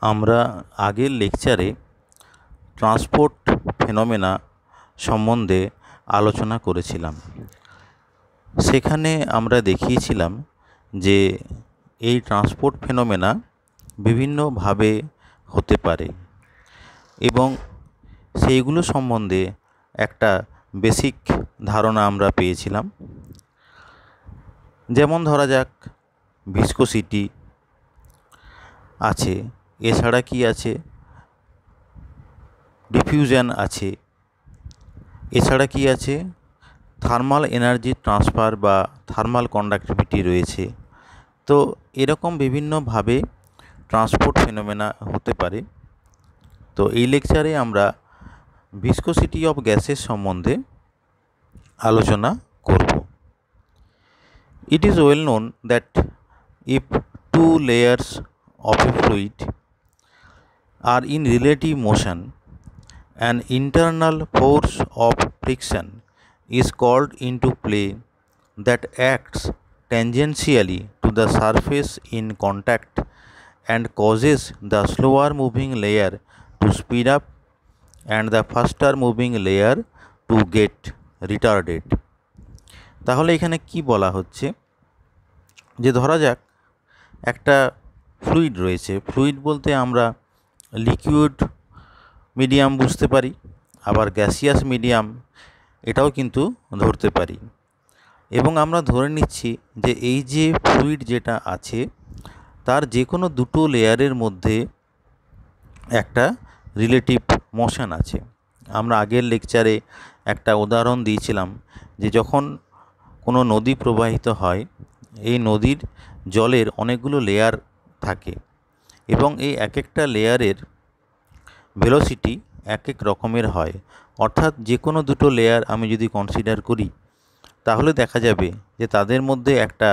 আমরা আগের লেকচারে ট্রান্সপোর্ট ফেনোমেনা সম্বন্ধে আলোচনা করেছিলাম। সেখানে আমরা দেখিয়েছিলাম যে এই ট্রান্সপোর্ট ফেনোমেনা বিভিন্নভাবে হতে পারে এবং সেইগুলো সম্বন্ধে একটা বেসিক ধারণা আমরা পেয়েছিলাম। যেমন ধরা যাক ভিসকোসিটি আছে, এছাড়া কি আছে, ডিফিউশন আছে, এছাড়া কি আছে, থার্মাল এনার্জি ট্রান্সফার বা থার্মাল কন্ডাক্টিভিটি রয়েছে। তো এরকম বিভিন্নভাবে ট্রান্সপোর্ট ফেনোমেনা হতে পারে। তো এই লেকচারে আমরা ভিসকোসিটি অফ গ্যাসের সম্বন্ধে আলোচনা করব। It is well known that if two layers of a fluid are in relative motion, an internal force of friction is called into play that acts tangentially to the surface in contact and causes the slower moving layer to speed up and the faster moving layer to get retarded. তাহলে এখানে কি বলা হচ্ছে, যে ধরা যাক একটা fluid রয়েছে। ফ্লুইড বলতে আমরা লিকুইড মিডিয়াম বুঝতে পারি, আবার গ্যাসিয়াস মিডিয়াম এটাও কিন্তু ধরতে পারি। এবং আমরা ধরে নিচ্ছি যে এই যে ফ্লুইড যেটা আছে তার যে কোনো দুটো লেয়ারের মধ্যে একটা রিলেটিভ মোশন আছে। আমরা আগের লেকচারে একটা উদাহরণ দিয়েছিলাম যে যখন কোনো নদী প্রবাহিত হয়, এই নদীর জলের অনেকগুলো লেয়ার থাকে এবং এই এক একটা লেয়ারের ভেলোসিটি এক এক রকমের হয়। অর্থাৎ যে কোনো দুটো লেয়ার আমি যদি কনসিডার করি তাহলে দেখা যাবে যে তাদের মধ্যে একটা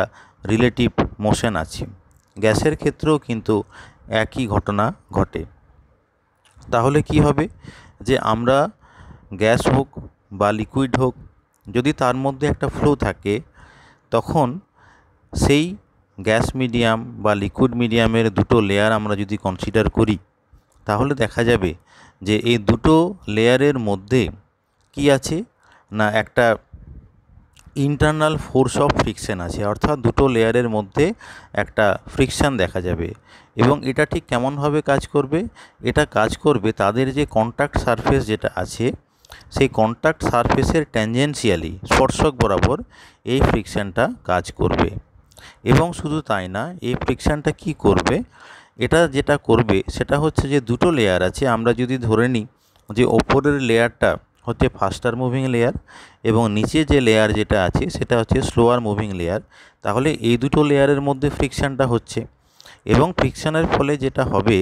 রিলেটিভ মোশন আছে। গ্যাসের ক্ষেত্রেও কিন্তু একই ঘটনা ঘটে। তাহলে কি হবে, যে আমরা গ্যাস হোক বা লিকুইড হোক, যদি তার মধ্যে একটা ফ্লো থাকে, তখন সেই গ্যাস মিডিয়াম বা লিকুইড মিডিয়ামের দুটো লেয়ার আমরা যদি কনসিডার করি তাহলে দেখা যাবে যে এই দুটো লেয়ারের মধ্যে কি আছে না, একটা ইন্টারনাল ফোর্স অফ ফ্রিকশন আছে। অর্থাৎ দুটো লেয়ারের মধ্যে একটা ফ্রিকশান দেখা যাবে। এবং এটা ঠিক কেমনভাবে কাজ করবে, এটা কাজ করবে তাদের যে কন্ট্যাক্ট সারফেস যেটা আছে সেই কন্ট্যাক্ট সারফেসের ট্যানজেন্সিয়ালি স্পর্শক বরাবর এই ফ্রিকশানটা কাজ করবে। এবং শুধু তাই না, এই ফ্রিকশানটা কি করবে, এটা যেটা করবে সেটা হচ্ছে যে দুটো লেয়ার আছে। আমরা যদি ধরে নিই যে ওপরের লেয়ারটা হচ্ছে ফাস্টার মুভিং লেয়ার এবং নিচে যে লেয়ার যেটা আছে সেটা হচ্ছে স্লোয়ার মুভিং লেয়ার, তাহলে এই দুটো লেয়ারের মধ্যে ফ্রিকশানটা হচ্ছে। এবং ফ্রিকশানের ফলে যেটা হবে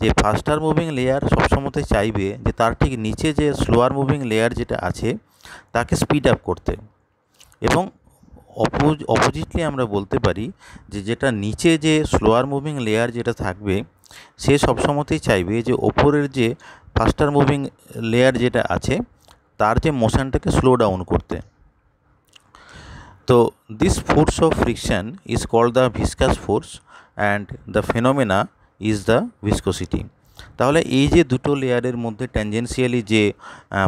যে ফাস্টার মুভিং লেয়ার সবসময় চাইবে যে তার ঠিক নিচে যে স্লোয়ার মুভিং লেয়ার যেটা আছে তাকে স্পিড আপ করতে। এবং অপোজিটলি আমরা বলতে পারি যে যেটা নিচে যে স্লোয়ার মুভিং লেয়ার যেটা থাকবে সে সবসময়তেই চাইবে যে ওপরের যে ফাস্টার মুভিং লেয়ার যেটা আছে তার যে মোশনটাকে স্লো ডাউন করতে। তো this force of friction is called the viscous force and the phenomena is the viscosity. তাহলে এই যে দুটো লেয়ারের মধ্যে ট্যানজেন্সিয়ালি যে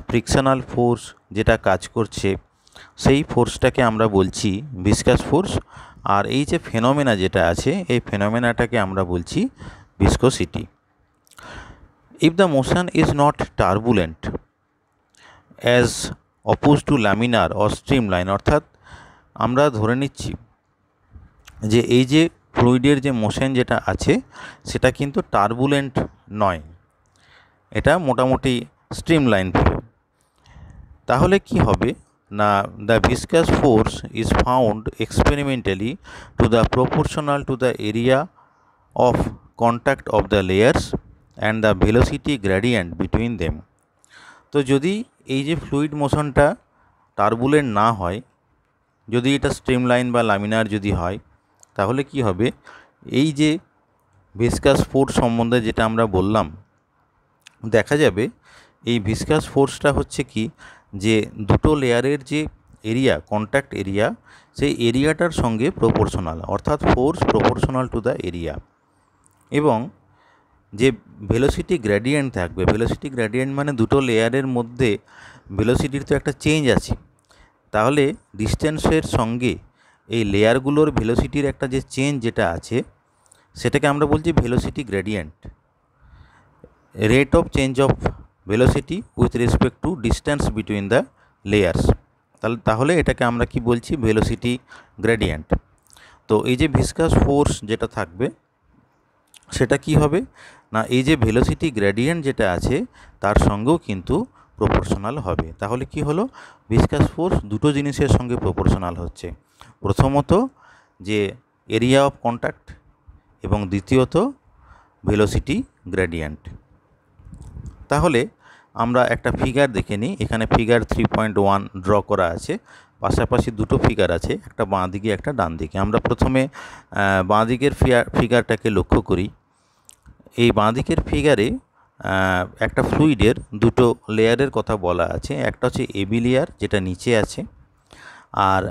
ফ্রিকশনাল ফোর্স যেটা কাজ করছে সেই ফোর্সটাকে আমরা বলছি ভিসকাস ফোর্স, আর এই যে ফেনোমেনা যেটা আছে এই ফেনোমেনাটাকে আমরা বলছি viscosity. If the motion is not turbulent as oppose to laminar or streamline, অর্থাৎ আমরা ধরে নিচ্ছি যে এই যে ফ্লুইডের যে মোশন যেটা আছে সেটা কিন্তু টার্বুলেন্ট নয়, এটা মোটামুটি স্ট্রিমলাইন ফ্লো। তাহলে কি হবে না, the viscous force is found experimentally to the proportional to the area of contact of the layers and the velocity gradient between them. তো যদি এই যে ফ্লুইড মোশনটা টার্বুলেন্ট না হয়, যদি এটা স্ট্রিমলাইন বা লামিনার যদি হয়, তাহলে কি হবে, এই যে ভিসকাস ফোর্স সম্বন্ধে যেটা আমরা বললাম, দেখা যাবে এই ভিসকাস ফোর্সটা হচ্ছে কি, যে দুটো লেয়ারের যে এরিয়া কন্ট্যাক্ট এরিয়া সেই এরিয়াটার সঙ্গে প্রপোর্শনাল, অর্থাৎ force proportional to the area. এবং যে ভেলোসিটি গ্রেডিয়েন্ট থাকবে, ভেলোসিটি গ্রেডিয়েন্ট মানে দুটো লেয়ারের মধ্যে ভেলোসিটির তো একটা চেঞ্জ আছে, তাহলে ডিস্টেন্সের সঙ্গে এই লেয়ারগুলোর ভেলোসিটির একটা যে চেঞ্জ যেটা আছে সেটাকে আমরা বলছি velocity gradient, rate of change of velocity with respect to distance between the layers. তাহলে এটাকে আমরা কি বলছি, ভেলোসিটি গ্রেডিয়েন্ট। তো এই যে ভিসকাস ফোর্স যেটা থাকবে সেটা কি হবে না, এই যে ভেলোসিটি গ্রেডিয়েন্ট যেটা আছে তার সঙ্গেও কিন্তু প্রপোর্শনাল হবে। তাহলে কি হলো, ভিসকাস ফোর্স দুটো জিনিসের সঙ্গে প্রপোর্শনাল হচ্ছে, প্রথমত যে এরিয়া অফ কন্ট্যাক্ট এবং দ্বিতীয়ত ভেলোসিটি গ্রেডিয়েন্ট। তাহলে আমরা একটা ফিগার দেখে নিই। এখানে ফিগার 3.1 ড্র করা আছে, পাশাপাশি দুটো ফিগার আছে, একটা বাঁ দিকে একটা ডান দিকে। আমরা প্রথমে বাঁ দিকের ফিগারটাকে লক্ষ্য করি। এই বাঁ দিকের ফিগারে একটা ফ্লুইডের দুটো লেয়ারের কথা বলা আছে, একটা হচ্ছে এবি লেয়ার যেটা নিচে আছে, আর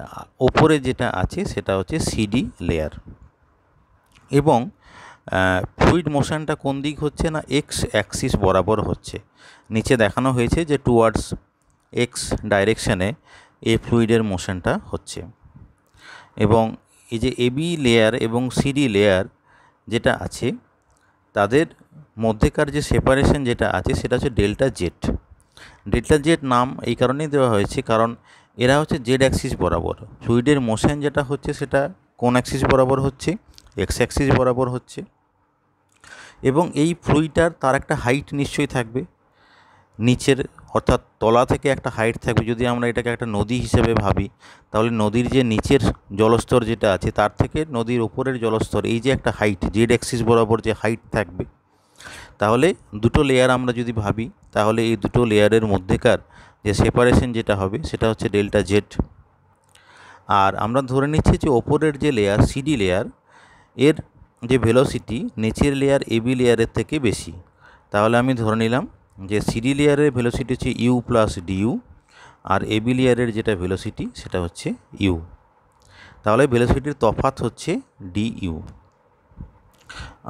ওপরে যেটা আছে সেটা হচ্ছে সিডি লেয়ার। এবং ফ্লুইড মোশনটা কোন দিক হচ্ছে না, এক্স অ্যাক্সিস বরাবর হচ্ছে। নিচে দেখানো হয়েছে যে টুয়ার্ডস এক্স ডাইরেকশানে এই ফ্লুইডের মোশনটা হচ্ছে। এবং এই যে এবি লেয়ার এবং সিডি লেয়ার যেটা আছে তাদের মধ্যেকার যে সেপারেশন যেটা আছে সেটা হচ্ছে ডেল্টা জেড। ডেল্টা জেড নাম এই কারণেই দেওয়া হয়েছে কারণ এরা হচ্ছে জেড অ্যাক্সিস বরাবর, ফ্লুইডের মোশন যেটা হচ্ছে সেটা কোন অ্যাক্সিস বরাবর হচ্ছে, এক্স অ্যাক্সিস বরাবর হচ্ছে। এবং এই ফ্লুইডটার তার একটা হাইট নিশ্চয়ই থাকবে নিচের, অর্থাৎ তলা থেকে একটা হাইট থাকবে। যদি আমরা এটাকে একটা নদী হিসেবে ভাবি তাহলে নদীর যে নিচের জলস্তর যেটা আছে তার থেকে নদীর ওপরের জলস্তর, এই যে একটা হাইট জেড অ্যাক্সিস বরাবর যে হাইট থাকবে, তাহলে দুটো লেয়ার আমরা যদি ভাবি তাহলে এই দুটো লেয়ারের মধ্যেকার যে সেপারেশন যেটা হবে সেটা হচ্ছে ডেল্টা জেড। আর আমরা ধরে নিচ্ছি যে ওপরের যে লেয়ার সিডি লেয়ার এর যে ভেলোসিটি নিচের লেয়ার এবি লেয়ারের থেকে বেশি। তাহলে আমি ধরে নিলাম যে সিডি লেয়ারের ভেলোসিটি হচ্ছে ইউ প্লাস ডিইউ, আর এবি লেয়ারের যেটা ভেলোসিটি সেটা হচ্ছে ইউ। তাহলে ভেলোসিটির তফাৎ হচ্ছে ডিইউ।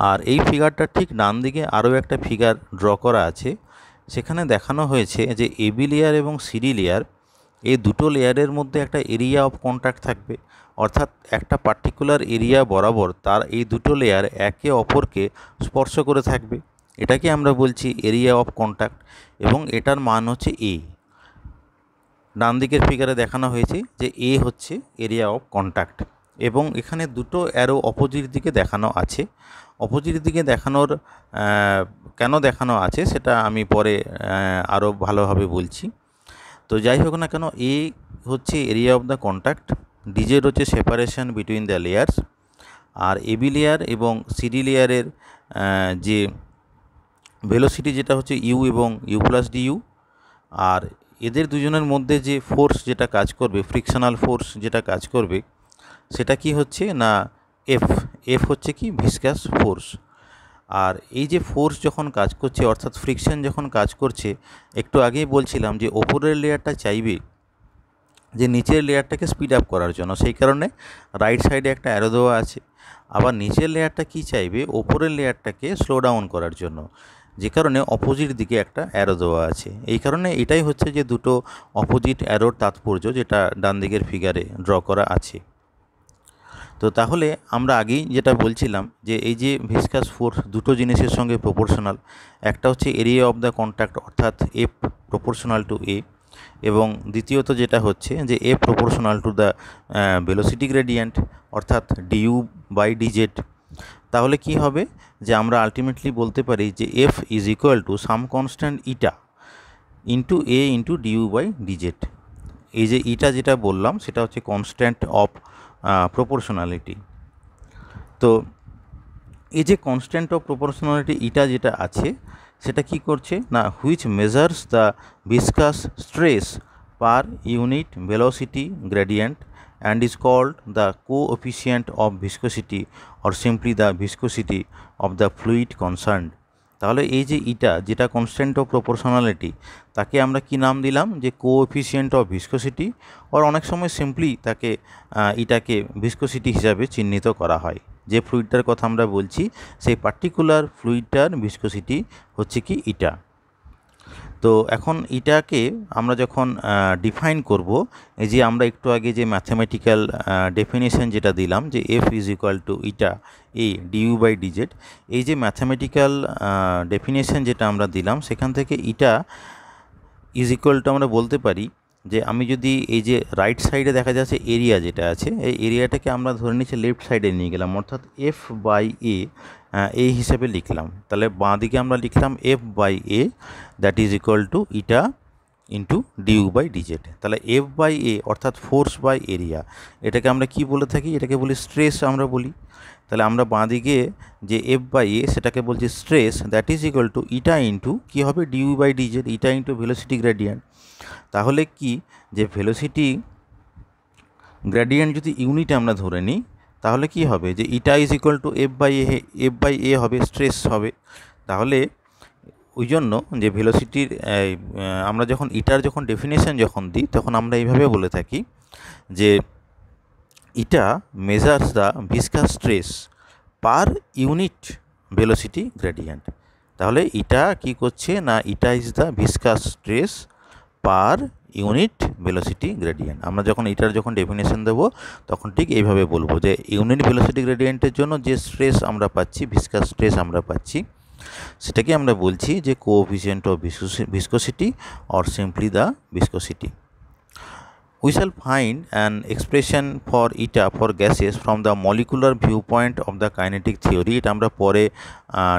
আর এই ফিগারটার ঠিক ডান দিকে আরও একটা ফিগার ড্র করা আছে, সেখানে দেখানো হয়েছে যে এবি লেয়ার এবং সিডি লেয়ার এই দুটো লেয়ারের মধ্যে একটা এরিয়া অফ কন্ট্যাক্ট থাকবে, অর্থাৎ একটা পার্টিকুলার এরিয়া বরাবর তার এই দুটো লেয়ার একে অপরকে স্পর্শ করে থাকবে। এটাকে আমরা বলছি এরিয়া অফ কন্ট্যাক্ট, এবং এটার মান হচ্ছে এ। ডান দিকের ফিগারে দেখানো হয়েছে যে এ হচ্ছে এরিয়া অফ কন্ট্যাক্ট, এবং এখানে দুটো অ্যারো অপোজিট দিকে দেখানো আছে। অপোজিট দিকে দেখানোর কেন দেখানো আছে সেটা আমি পরে আরও ভালোভাবে বলছি। তো যাই হোক না কেন, এ হচ্ছে area of the contact, DZ হচ্ছে সেপারেশন বিটুইন দ্য লেয়ার্স, আর এবি লেয়ার এবং সিডি লেয়ারের যে ভেলোসিটি যেটা হচ্ছে ইউ এবং ইউ প্লাস ডিইউ। আর এদের দুজনের মধ্যে যে ফোর্স যেটা কাজ করবে, ফ্রিকশনাল ফোর্স যেটা কাজ করবে সেটা কি হচ্ছে না এফ। এফ হচ্ছে কি ভিসকাস ফোর্স। আর এই যে ফোর্স যখন কাজ করছে অর্থাৎ ফ্রিকশন যখন কাজ করছে, একটু আগেই বলছিলাম যে ওপরের লেয়ারটা চাইবে যে নিচের লেয়ারটাকে স্পিড আপ করার জন্য, সেই কারণে রাইট সাইডে একটা অ্যারো দেওয়া আছে। আবার নিচের লেয়ারটা কি চাইবে, ওপরের লেয়ারটাকে স্লো ডাউন করার জন্য, যে কারণে অপোজিট দিকে একটা অ্যারো দেওয়া আছে। এই কারণে এটাই হচ্ছে যে দুটো অপোজিট অ্যারোর তাৎপর্য যেটা ডান দিকের ফিগারে ড্র করা আছে। তো তাহলে আমরা আগেই যেটা বলছিলাম যে এই যে ভিসকাস ফোর্স দুটো জিনিসের সঙ্গে প্রপোর্শনাল, একটা হচ্ছে এরিয়া অফ দ্য কন্ট্যাক্ট অর্থাৎ এফ প্রপোর্শনাল টু এ, এবং দ্বিতীয়ত যেটা হচ্ছে যে F proportional to the velocity gradient অর্থাৎ ডিইউ বাই ডিজেড। তাহলে কি হবে যে আমরা আলটিমেটলি বলতে পারি যে F is equal to some constant eta into A into du by dz. এই যে ইটা যেটা বললাম সেটা হচ্ছে কনস্ট্যান্ট অফ প্রপোর্শনালিটি। তো এই যে কনস্ট্যান্ট অফ প্রপোর্শনালিটি ইটা যেটা আছে সেটা কি করছে না, which measures the viscous stress per unit velocity gradient and is called the coefficient of viscosity or simply the viscosity of the fluid concerned। তাহলে এই যে ইটা যেটা কনস্ট্যান্ট অফ প্রপোর্শনালিটি তাকে আমরা কি নাম দিলাম যে কোএফিসিয়েন্ট অফ ভিসকোসিটি, আর অনেক সময় সিম্পলি তাকে ইটাকে ভিসকোসিটি হিসাবে চিহ্নিত করা হয়। যে ফ্লুইডটার কথা আমরা বলছি সেই পার্টিকুলার ফ্লুইডটার ভিসকোসিটি হচ্ছে কি ইটা। তো এখন ইটাকে আমরা যখন ডিফাইন করব, এই যে আমরা একটু আগে যে ম্যাথামেটিক্যাল ডেফিনেশন যেটা দিলাম যে F is equal to eta A du by dz, এই যে ম্যাথামেটিক্যাল ডেফিনেশন যেটা আমরা দিলাম সেখান থেকে ইটা ইজ ইকুয়াল টু আমরা বলতে পারি যে আমি যদি এই যে রাইট সাইডে দেখা যাচ্ছে এরিয়া যেটা আছে, এই এরিয়াটাকে আমরা ধরে নিচ্ছি লেফট সাইডে নিয়ে গেলাম, অর্থাৎ এফ বাই এ এই হিসাবে লিখলাম। তাহলে বাঁ দিকে আমরা লিখলাম F by A that is equal to eta into du by dz. তাহলে এফ বাই এ অর্থাৎ ফোর্স বাই এরিয়া, এটাকে আমরা কি বলে থাকি, এটাকে বলি স্ট্রেস আমরা বলি। তাহলে আমরা বাঁ দিকে যে এফ বাই এ সেটাকে বলছি stress, that is equal to eta into কী হবে du by DZ, eta into velocity gradient. তাহলে কি যে ভেলোসিটি গ্রেডিয়েন্ট যদি ইউনিট আমরা ধরে নিই তাহলে কি হবে যে eta is equal to F by A হবে, স্ট্রেস হবে। তাহলে ওই জন্য যে ভেলোসিটির আমরা যখন ইটার যখন ডেফিনেশন যখন দিই তখন আমরা এইভাবে বলে থাকি যে eta measures the viscous stress per unit velocity gradient. তাহলে ইটা কি করছে না, eta is the viscous stress per unit velocity gradient. আমরা যখন এটার যখন ডেফিনেশন দেবো তখন ঠিক এইভাবে বলবো যে ইউনিট ভেলোসিটি গ্রেডিয়েন্টের জন্য যে স্ট্রেস আমরা পাচ্ছি, ভিসকাস স্ট্রেস আমরা পাচ্ছি, সেটাকে আমরা বলছি যে coefficient of viscosity or simply the viscosity. We shall find an expression for eta for gases from the molecular viewpoint of the kinetic theory. এটা আমরা পরে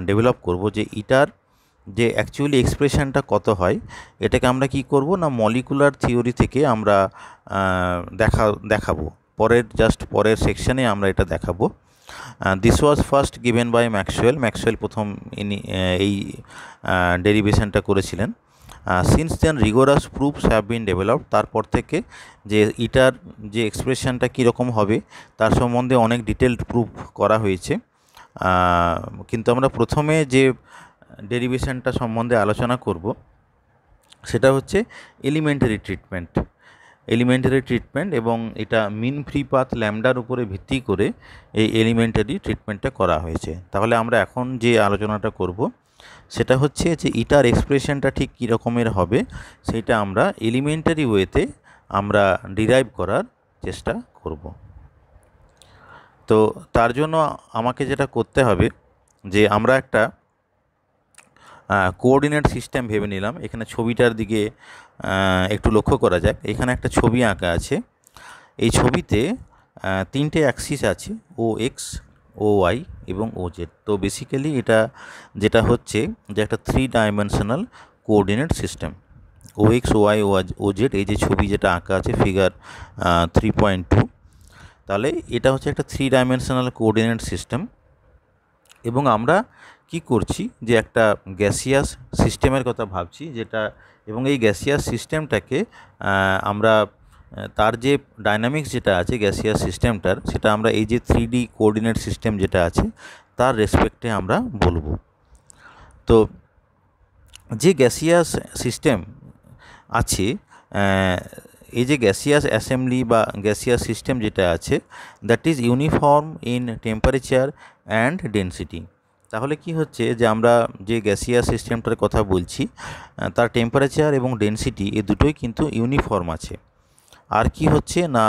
ডেভেলপ করব যে ইটার যে অ্যাকচুয়ালি এক্সপ্রেশনটা কত হয়, এটাকে আমরা কি করব না মলিকুলার থিওরি থেকে আমরা দেখাবো পরের সেকশনে আমরা এটা দেখাবো। This was first given by Maxwell প্রথম এই ডেরিভেশনটা করেছিলেন। Since then rigorous proofs have been developed, তারপর থেকে যে ইটার যে এক্সপ্রেশনটা কীরকম হবে তার সম্বন্ধে অনেক ডিটেলড প্রুফ করা হয়েছে। কিন্তু আমরা প্রথমে যে ডেরিভেশনটা সম্বন্ধে আলোচনা করব সেটা হচ্ছে এলিমেন্টারি ট্রিটমেন্ট, এবং এটা মিন ফ্রি পাথ ল্যামডার উপরে ভিত্তি করে এই এলিমেন্টারি ট্রিটমেন্টটা করা হয়েছে। তাহলে আমরা এখন যে আলোচনাটা করব সেটা হচ্ছে যে ইটার এক্সপ্রেশনটা ঠিক কী রকমের হবে সেটা আমরা এলিমেন্টারি ওয়েতে আমরা ডিরাইভ করার চেষ্টা করব। তো তার জন্য আমাকে যেটা করতে হবে যে আমরা একটা কোঅর্ডিনেট সিস্টেম ভেবে নিলাম। এখানে ছবিটার দিকে একটু লক্ষ্য করা যাক। এখানে একটা ছবি আঁকা আছে। এই ছবিতে তিনটে অ্যাক্সিস আছে, ও এক্স, ও ওয়াই এবং ও জেড। তো বেসিক্যালি এটা যেটা হচ্ছে যে একটা 3 ডাইমেনশনাল কোঅর্ডিনেট সিস্টেম, ও এক্স, ও ওয়াই, ও জেড, এই যে ছবি যেটা আঁকা আছে ফিগার 3.2। তাহলে এটা হচ্ছে একটা 3 ডাইমেনশনাল কোঅর্ডিনেট সিস্টেম। এবং আমরা কি করছি যে একটা গ্যাসিয়াস সিস্টেমের কথা ভাবছি যেটা, এবং এই গ্যাসিয়াস সিস্টেমটাকে আমরা তার যে ডাইনামিক্স যেটা আছে গ্যাসিয়াস সিস্টেমটার, সেটা আমরা এই যে 3D কোঅর্ডিনেট সিস্টেম যেটা আছে তার রেসপেক্টে আমরা বলবো। তো যে গ্যাসিয়াস সিস্টেম আছে, এই যে গ্যাসিয়াস অ্যাসেম্বলি বা গ্যাসিয়াস সিস্টেম যেটা আছে that is uniform in temperature and density. তাহলে কি হচ্ছে যে আমরা যে গ্যাসিয়াস সিস্টেমটার কথা বলছি তার টেম্পারেচার এবং ডেনসিটি এই দুটোই কিন্তু ইউনিফর্ম আছে। আর কি হচ্ছে না,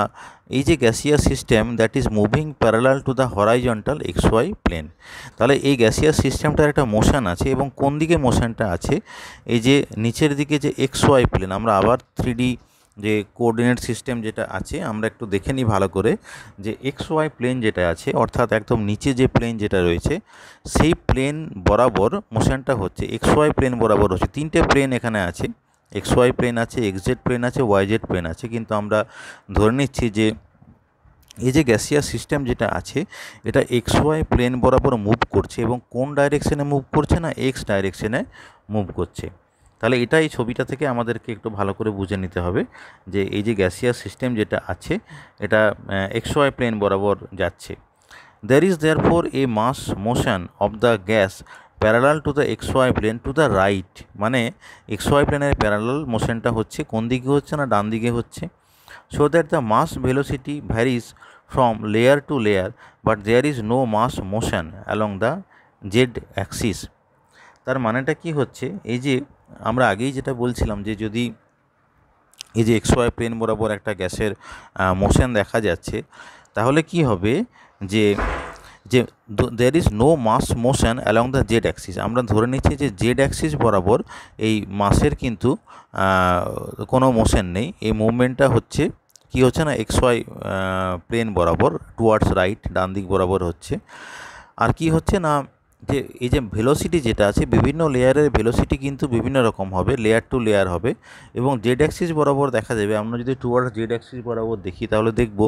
এই যে gaseous system that is moving parallel to the horizontal XY plane. তাহলে এই গ্যাসিয়াস সিস্টেমটার একটা মোশন আছে, এবং কোন দিকে মোশনটা আছে, এই যে নিচের দিকে যে XY প্লেন, আমরা আবার 3D যে কোঅর্ডিনেট সিস্টেম যেটা আছে আমরা একটু দেখে নিই ভালো করে যে XY প্লেন যেটা আছে, অর্থাৎ একদম নিচে যে প্লেন যেটা রয়েছে সেই প্লেন বরাবর মোশনটা হচ্ছে, XY প্লেন বরাবর হচ্ছে। তিনটে প্লেন এখানে আছে, XY প্লেন আছে, XZ প্লেন আছে, YZ প্লেন আছে, কিন্তু আমরা ধরে নিচ্ছি যে এই যে গ্যাসিয়াস সিস্টেম যেটা আছে এটা XY প্লেন বরাবর মুভ করছে, এবং কোন ডাইরেকশনে মুভ করছে না, X ডাইরেকশনে মুভ করছে। তাহলে এটা এই ছবিটা থেকে আমাদেরকে একটু ভালো করে বুঝে নিতে হবে যে এই যে গ্যাসিয়াস সিস্টেম যেটা আছে এটা XY প্লেন বরাবর যাচ্ছে। There is therefore a mass motion of the gas parallel to the XY plane to the right, মানে XY প্লেনের প্যারালাল মোশনটা হচ্ছে কোন দিকে হচ্ছে না, ডান দিকে হচ্ছে। So that the mass velocity varies from layer to layer, but there is no mass motion along the z axis. তার মানেটা কি হচ্ছে, এই যে আমরা আগেই যেটা বলছিলাম যে যদি এই যে এক্স ওয়াই প্লেন বরাবর একটা গ্যাসের মোশন দেখা যাচ্ছে, তাহলে কি হবে যে যে there is no mass motion along the z axis. আমরা ধরে নিচ্ছি যে জেড অ্যাক্সিস বরাবর এই মাসের কিন্তু কোনো মোশন নেই। এই মুভমেন্টটা হচ্ছে কি হচ্ছে না, এক্স ওয়াই প্লেন বরাবর টুয়ার্ডস রাইট, ডান দিক বরাবর হচ্ছে। আর কি হচ্ছে না, যে এই যে ভেলোসিটি যেটা আছে, বিভিন্ন লেয়ারের ভেলোসিটি কিন্তু বিভিন্ন রকম হবে, লেয়ার টু লেয়ার হবে, এবং জেড অ্যাক্সিস বরাবর দেখা যাবে। আমরা যদি টুয়ার্ডস জেড অ্যাক্সিস বরাবর দেখি তাহলে দেখব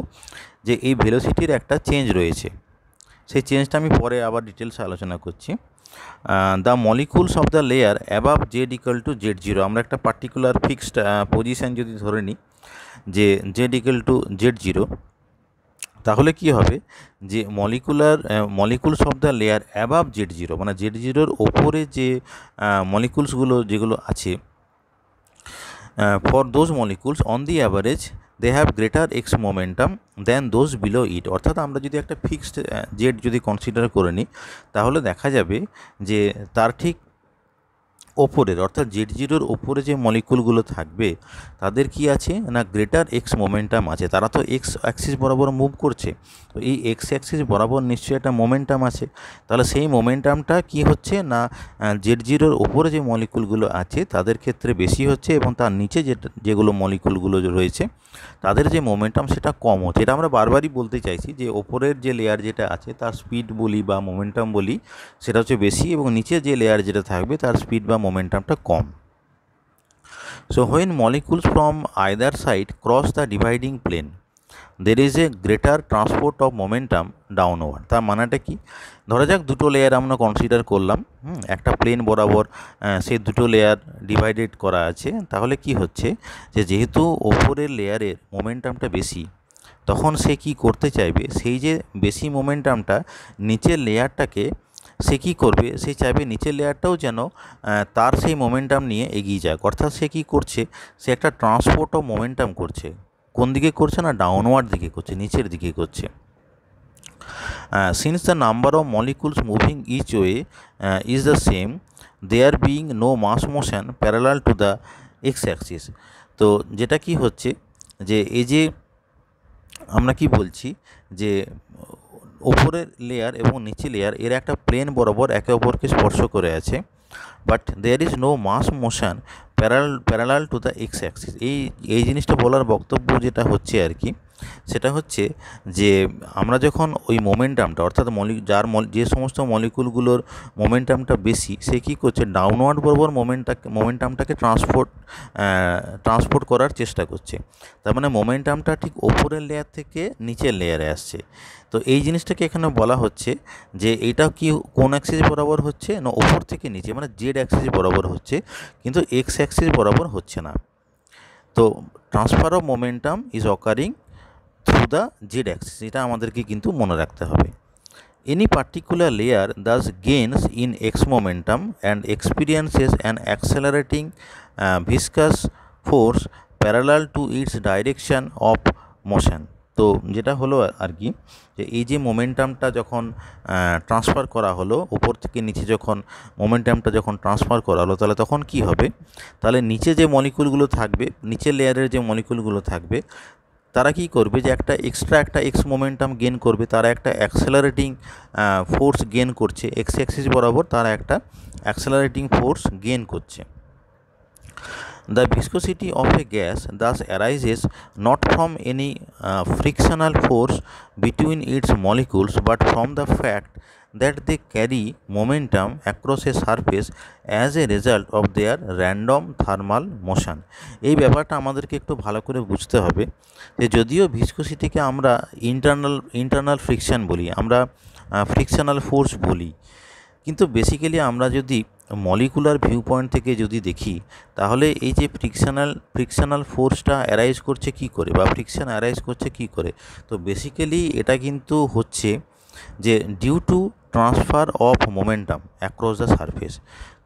যে এই ভেলোসিটির একটা চেঞ্জ রয়েছে। সেই চেঞ্জটা আমি পরে আবার ডিটেলসে আলোচনা করছি। The molecules of the layer above Z equal to Z zero. আমরা একটা পার্টিকুলার ফিক্সড পজিশান যদি ধরে নিই যে Z equal to Z zero, তাহলে কি হবে যে molecules of the layer above Z zero, মানে জেড জিরোর ওপরে যে মলিকুলসগুলো যেগুলো আছে, for those molecules on the average they have greater X momentum than those below it. অর্থাৎ আমরা যদি একটা ফিক্সড জেড যদি কনসিডার করে নিই, তাহলে দেখা যাবে যে তার ঠিক ওপরের, অর্থাৎ জেড জিরোর ওপরে যে মলিকুলগুলো থাকবে তাদের কি আছে না, গ্রেটার এক্স মোমেন্টাম আছে। তারা তো এক্স অ্যাক্সিস বরাবর মুভ করছে, তো এই এক্স অ্যাক্সিস বরাবর নিশ্চয়ই একটা মোমেন্টাম আছে। তাহলে সেই মোমেন্টামটা কি হচ্ছে না, জেড জিরোর ওপরে যে মলিকুলগুলো আছে তাদের ক্ষেত্রে বেশি হচ্ছে, এবং তার নিচে যেগুলো মলিকুলগুলো রয়েছে তাদের যে মোমেন্টাম সেটা কম হচ্ছে। এটা আমরা বারবারই বলতে চাইছি যে ওপরের যে লেয়ার যেটা আছে তার স্পিড বলি বা মোমেন্টাম বলি সেটা হচ্ছে বেশি, এবং নিচে যে লেয়ার যেটা থাকবে তার স্পিড বা মোমেন্টামটা কম। So when molecules from either side cross the dividing plane, there is a greater transport of momentum downward. তার মানেটা কি, ধরা যাক দুটো লেয়ার আমরা কনসিডার করলাম, একটা প্লেন বরাবর সেই দুটো লেয়ার ডিভাইডেড করা আছে। তাহলে কি হচ্ছে যে যেহেতু ওপরের লেয়ারের মোমেন্টামটা বেশি, তখন সে কি করতে চাইবে, সেই যে বেশি মোমেন্টামটা নিচের লেয়ারটাকে সে কী করবে, সে চাইবে নিচের লেয়ারটাও যেন তার সেই মোমেন্টাম নিয়ে এগিয়ে যাক। অর্থাৎ সে কী করছে, সে একটা ট্রান্সপোর্ট অফ মোমেন্টাম করছে। কোন দিকে করছে না, ডাউনওয়ার্ড দিকে করছে, নিচের দিকে করছে। Since the number of molecules moving each way is the same, there being no mass motion parallel to the x axis. তো যেটা কি হচ্ছে যে এই যে আমরা কি বলছি যে ওপরের লেয়ার এবং নিচে লেয়ার এর একটা প্লেন বরাবর একে অপরকে স্পর্শ করে আছে, but there is no mass motion parallel to the x axis. এই জিনিসটা বলার বক্তব্য যেটা হচ্ছে আর কি, সেটা হচ্ছে যে আমরা যখন ওই মোমেন্টামটা, অর্থাৎ যে সমস্ত মলিকুলগুলোর মোমেন্টামটা বেশি, সে কী করছে, ডাউনওয়ার্ড বরাবর মোমেন্টামটাকে ট্রান্সপোর্ট করার চেষ্টা করছে। তার মানে মোমেন্টামটা ঠিক ওপরের লেয়ার থেকে নিচের লেয়ারে আসছে। তো এই জিনিসটাকে এখানে বলা হচ্ছে যে এইটা কি কোন অ্যাক্সিস বরাবর হচ্ছে না, ওপর থেকে নিচে, মানে জেড অ্যাক্সিস বরাবর হচ্ছে, কিন্তু এক্স অ্যাক্সিস বরাবর হচ্ছে না। তো transfer of momentum is occurring through the z Axis, এটা আমাদেরকে কিন্তু মনে রাখতে হবে। Any particular layer Das gains in x momentum and experiences an accelerating viscous force parallel to its direction of motion. তো যেটা হলো আর কি, যে এই যে মোমেন্টামটা যখন ট্রান্সফার করা হলো উপর থেকে নিচে, যখন মোমেন্টামটা যখন ট্রান্সফার করা হলো, তাহলে তখন কি হবে, তাহলে নিচে যে মলিকুলগুলো থাকবে, নিচের লেয়ারের যে মলিকুলগুলো থাকবে, তারা কি করবে যে একটা এক্সট্রা একটা এক্স মোমেন্টাম গেন করবে, তারা একটা অ্যাক্সেলারেটিং ফোর্স গেন করছে, এক্স অ্যাক্সিস বরাবর তারা একটা অ্যাক্সেলারেটিং ফোর্স গেন করছে। The viscosity of a gas thus arises not from any frictional force between its molecules, but from the fact that they carry momentum across a surface as a result of their random thermal motion. এই ব্যাপারটা আমাদেরকে একটু ভালো করে বুঝতে হবে যে যদিও ভিসকোসিটিকে আমরা ইন্টারনাল ফ্রিকশন বলি, আমরা ফ্রিকশনাল ফোর্স বলি, কিন্তু বেসিক্যালি আমরা যদি মলিকুলার ভিউ পয়েন্ট থেকে যদি দেখি, তাহলে এই যে ফ্রিকশনাল ফোর্সটা অ্যারাইজ করছে কি করে, বা ফ্রিকশন অ্যারাইজ করছে কি করে, তো বেসিক্যালি এটা কিন্তু হচ্ছে যে due to transfer of momentum across the surface.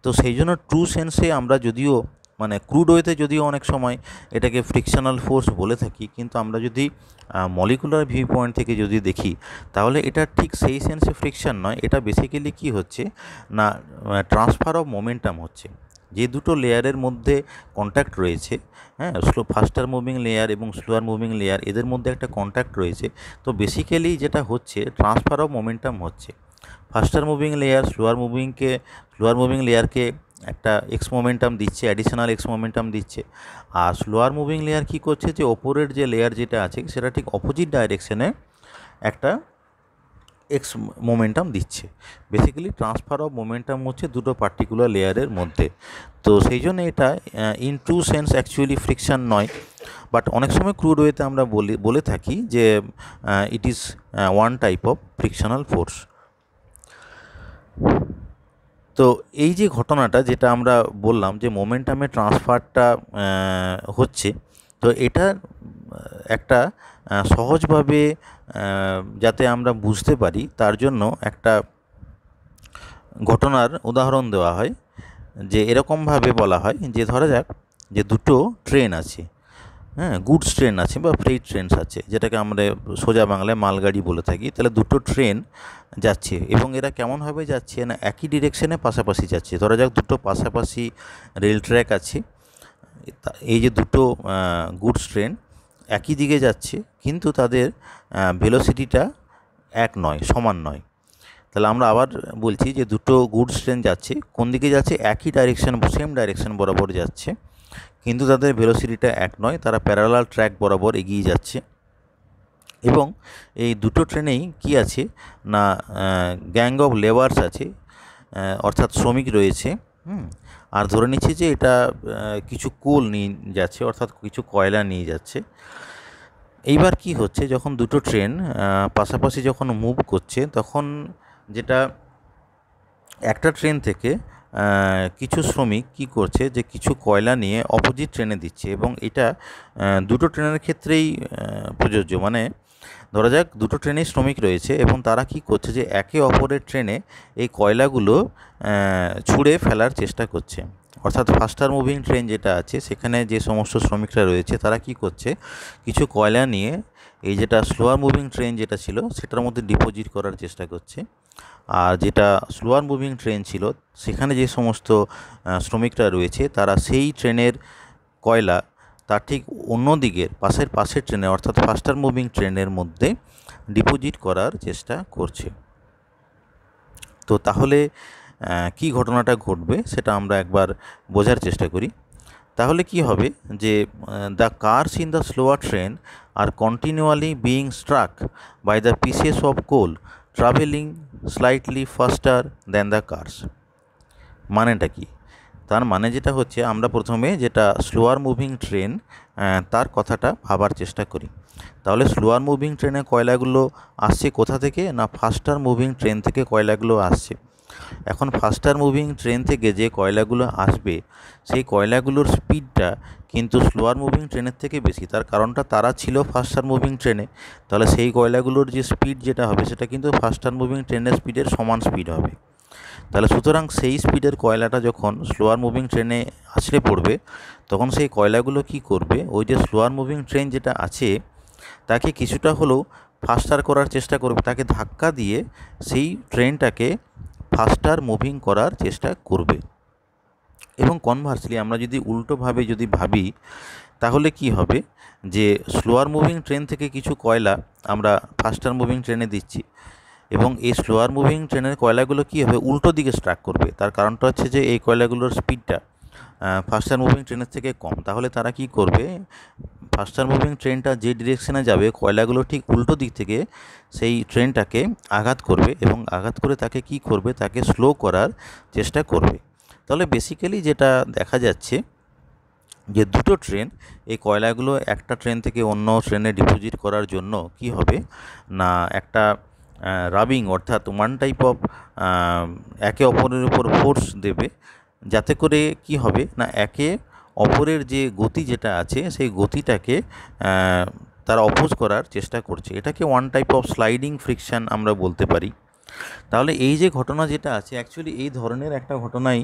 তো সেই জন্য ট্রু সেন্সে আমরা যদিও মানে ক্রুড ওয়েতে যদিও অনেক সময় এটাকে ফ্রিকশনাল ফোর্স বলে থাকি, কিন্তু আমরা যদি মলিকুলার ভিউ পয়েন্ট থেকে যদি দেখি তাহলে এটা ঠিক সেই সেন্সে ফ্রিকশন নয়। এটা বেসিক্যালি কি হচ্ছে না, ট্রান্সফার অফ মোমেন্টাম হচ্ছে। যে দুটো লেয়ারের মধ্যে কন্ট্যাক্ট রয়েছে, হ্যাঁ, ফাস্টার মুভিং লেয়ার এবং স্লোয়ার মুভিং লেয়ার, এদের মধ্যে একটা কন্ট্যাক্ট রয়েছে। তো বেসিক্যালি যেটা হচ্ছে ট্রান্সফার অফ মোমেন্টাম হচ্ছে। Faster moving layer slower moving লেয়ারকে একটা এক্স মোমেন্টাম দিচ্ছে, অ্যাডিশনাল এক্স মোমেন্টাম দিচ্ছে। আর স্লোয়ার মুভিং লেয়ার কী করছে, যে ওপরের যে লেয়ার যেটা আছে সেটা ঠিক অপোজিট ডাইরেকশনে একটা এক্স মোমেন্টাম দিচ্ছে। বেসিক্যালি ট্রান্সফার অফ মোমেন্টাম হচ্ছে দুটো পার্টিকুলার লেয়ারের মধ্যে। তো সেই জন্য এটা in true sense actually friction নয়, বাট অনেক সময় ক্রুড ওয়েতে আমরা বলে থাকি যে it is one type of frictional force. তো এই যে ঘটনাটা যেটা আমরা বললাম যে মোমেন্টামের ট্রান্সফারটা হচ্ছে, তো এটা একটা সহজভাবে যাতে আমরা বুঝতে পারি তার জন্য একটা ঘটনার উদাহরণ দেওয়া হয়। যে এরকমভাবে বলা হয় যে ধরা যাক যে দুটো ট্রেন আছে, হ্যাঁ, গুডস ট্রেন আছে বা ফ্রেইট ট্রেনস আছে, যেটাকে আমরা সোজা বাংলায় মালগাড়ি বলে থাকি। তাহলে দুটো ট্রেন যাচ্ছে এবং এরা কেমনভাবে যাচ্ছে না একই ডিরেকশনে পাশাপাশি যাচ্ছে। ধরা যাক দুটো পাশাপাশি রেল ট্র্যাক আছে, এই যে দুটো গুডস ট্রেন একই দিকে যাচ্ছে কিন্তু তাদের ভেলোসিটিটা এক নয়, সমান নয়। তাহলে আমরা আবার বলছি যে দুটো গুডস ট্রেন যাচ্ছে, কোন দিকে যাচ্ছে, একই ডাইরেকশন, সেম ডাইরেকশন বরাবর যাচ্ছে, কিন্তু তাদের ভেলোসিটিটা এক নয়, তারা প্যারালাল ট্র্যাক বরাবর এগিয়ে যাচ্ছে। এবং এই দুটো ট্রেনেই কি আছে না গ্যাং অফ লেবার্স আছে, অর্থাৎ শ্রমিক রয়েছে। আর ধরে নিচ্ছে যে এটা কিছু কোল নিয়ে যাচ্ছে, অর্থাৎ কিছু কয়লা নিয়ে যাচ্ছে। এইবার কি হচ্ছে, যখন দুটো ট্রেন পাশাপাশি যখন মুভ করছে তখন যেটা একটা ট্রেন থেকে কিছু শ্রমিক কি করছে যে কিছু কয়লা নিয়ে অপোজিট ট্রেনে দিচ্ছে, এবং এটা দুটো ট্রেনের ক্ষেত্রেই প্রযোজ্য। মানে ধরা যাক দুটো ট্রেনেই শ্রমিক রয়েছে এবং তারা কি করছে যে একে অপরের ট্রেনে এই কয়লাগুলো ছুঁড়ে ফেলার চেষ্টা করছে। অর্থাৎ ফাস্টার মুভিং ট্রেন যেটা আছে সেখানে যে সমস্ত শ্রমিকরা রয়েছে তারা কি করছে, কিছু কয়লা নিয়ে এই যেটা স্লোয়ার মুভিং ট্রেন যেটা ছিল সেটার মধ্যে ডিপোজিট করার চেষ্টা করছে। আর যেটা স্লোয়ার মুভিং ট্রেন ছিল সেখানে যে সমস্ত শ্রমিকরা রয়েছে তারা সেই ট্রেনের কয়লা তার ঠিক অন্য দিকের পাশের ট্রেনে, অর্থাৎ ফাস্টার মুভিং ট্রেনের মধ্যে ডিপোজিট করার চেষ্টা করছে। তো তাহলে কি ঘটনাটা ঘটবে সেটা আমরা একবার বোঝার চেষ্টা করি। তাহলে কি হবে যে the cars in the slower train are continuously being struck by the pieces of coal travelling slightly faster than the cars. মানেটা কি? তার মানে যেটা হচ্ছে, আমরা প্রথমে যেটা স্লোয়ার মুভিং ট্রেন তার কথাটা ভাবার চেষ্টা করি। তাহলে স্লোয়ার মুভিং ট্রেনে কয়লাগুলো আসছে কোথা থেকে না ফাস্টার মুভিং ট্রেন থেকে কয়লাগুলো আসছে। এখন ফাস্টার মুভিং ট্রেন থেকে যে কয়লাগুলো আসবে সেই কয়লাগুলোর স্পিডটা কিন্তু স্লোয়ার মুভিং ট্রেনের থেকে বেশি। তার কারণটা তারা ছিল ফাস্টার মুভিং ট্রেনে, তাহলে সেই কয়লাগুলোর যে স্পিড যেটা হবে সেটা কিন্তু ফাস্টার মুভিং ট্রেনের স্পিডের সমান স্পিড হবে। তাহলে সুতরাং সেই স্পিডের কয়লাটা যখন স্লোয়ার মুভিং ট্রেনে আছড়ে পড়বে তখন সেই কয়লাগুলো কি করবে, ওই যে স্লোয়ার মুভিং ট্রেন যেটা আছে তাকে কিছুটা হলেও ফাস্টার করার চেষ্টা করবে, তাকে ধাক্কা দিয়ে সেই ট্রেনটাকে ফাস্টার মুভিং করার চেষ্টা করবে। এবং কনভার্সলি আমরা যদি উল্টোভাবে যদি ভাবি তাহলে কি হবে, যে স্লোয়ার মুভিং ট্রেন থেকে কিছু কয়লা আমরা ফাস্টার মুভিং ট্রেনে দিচ্ছি এবং এই স্লোয়ার মুভিং ট্রেনের কয়লাগুলো কী হবে, উল্টো দিকে স্ট্রাক করবে। তার কারণটা হচ্ছে যে এই কয়লাগুলোর স্পিডটা ফাস্টার মুভিং ট্রেনের থেকে কম। তাহলে তারা কি করবে, ফাস্টার মুভিং ট্রেনটা যে ডিরেকশনে যাবে কয়লাগুলো ঠিক উল্টো দিক থেকে সেই ট্রেনটাকে আঘাত করবে এবং আঘাত করে তাকে কি করবে, তাকে স্লো করার চেষ্টা করবে। তাহলে বেসিক্যালি যেটা দেখা যাচ্ছে যে দুটো ট্রেন এই কয়লাগুলো একটা ট্রেন থেকে অন্য ট্রেনে ডিপোজিট করার জন্য কি হবে না একটা রাবিং, অর্থাৎ ওয়ান টাইপ অফ একে অপরের উপর ফোর্স দেবে, যাতে করে কি হবে না একে অপরের যে গতি যেটা আছে সেই গতিটাকে তারা অপোজ করার চেষ্টা করছে। এটাকে one type of sliding friction আমরা বলতে পারি। তাহলে এই যে ঘটনা যেটা আছে, অ্যাকচুয়ালি এই ধরনের একটা ঘটনাই